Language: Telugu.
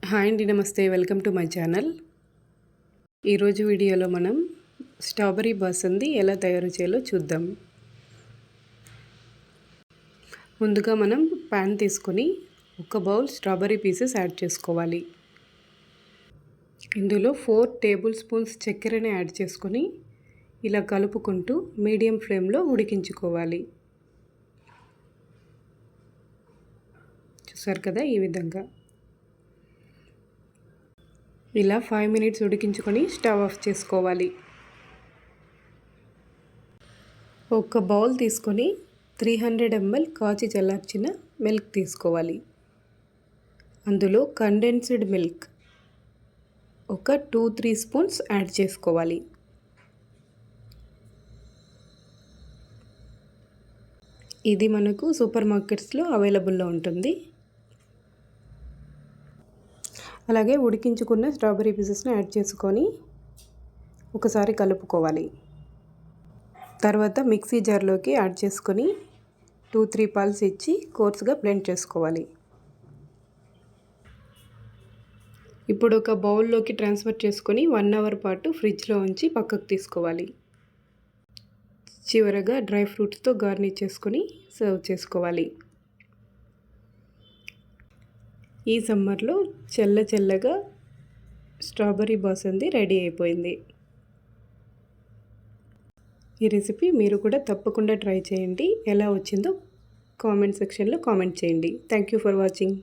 హాయ్ అండి, నమస్తే. Welcome to my channel. ఈరోజు వీడియోలో మనం స్ట్రాబెర్రీ బాసంది ఎలా తయారు చేయాలో చూద్దాం. ముందుగా మనం ప్యాన్ తీసుకొని ఒక బౌల్ స్ట్రాబెర్రీ పీసెస్ యాడ్ చేసుకోవాలి. ఇందులో 4 టేబుల్ స్పూన్స్ చక్కెరని యాడ్ చేసుకొని ఇలా కలుపుకుంటూ మీడియం ఫ్లేమ్లో ఉడికించుకోవాలి. చూసారు కదా, ఈ విధంగా ఇలా 5 మినిట్స్ ఉడికించుకొని స్టవ్ ఆఫ్ చేసుకోవాలి. ఒక బౌల్ తీసుకొని 300 ml కాచి చల్లార్చిన మిల్క్ తీసుకోవాలి. అందులో కండెన్స్డ్ మిల్క్ ఒక 2-3 స్పూన్స్ యాడ్ చేసుకోవాలి. ఇది మనకు సూపర్ మార్కెట్స్లో అవైలబుల్లో ఉంటుంది. అలాగే ఉడికించుకున్న స్ట్రాబెర్రీ పీసెస్ని యాడ్ చేసుకొని ఒకసారి కలుపుకోవాలి. తర్వాత మిక్సీ జార్లోకి యాడ్ చేసుకొని 2-3 పల్స్ ఇచ్చి కోర్స్గా బ్లెండ్ చేసుకోవాలి. ఇప్పుడు ఒక బౌల్లోకి ట్రాన్స్ఫర్ చేసుకొని 1 అవర్ పాటు ఫ్రిడ్జ్లో ఉంచి పక్కకు తీసుకోవాలి. చివరగా డ్రై ఫ్రూట్స్తో గార్నిష్ చేసుకొని సర్వ్ చేసుకోవాలి. ఈ సమ్మర్లో చల్లగా స్ట్రాబెర్రీ బాసంది రెడీ అయిపోయింది. ఈ రెసిపీ మీరు కూడా తప్పకుండా ట్రై చేయండి. ఎలా వచ్చిందో కామెంట్ సెక్షన్లో కామెంట్ చేయండి. Thank you for watching.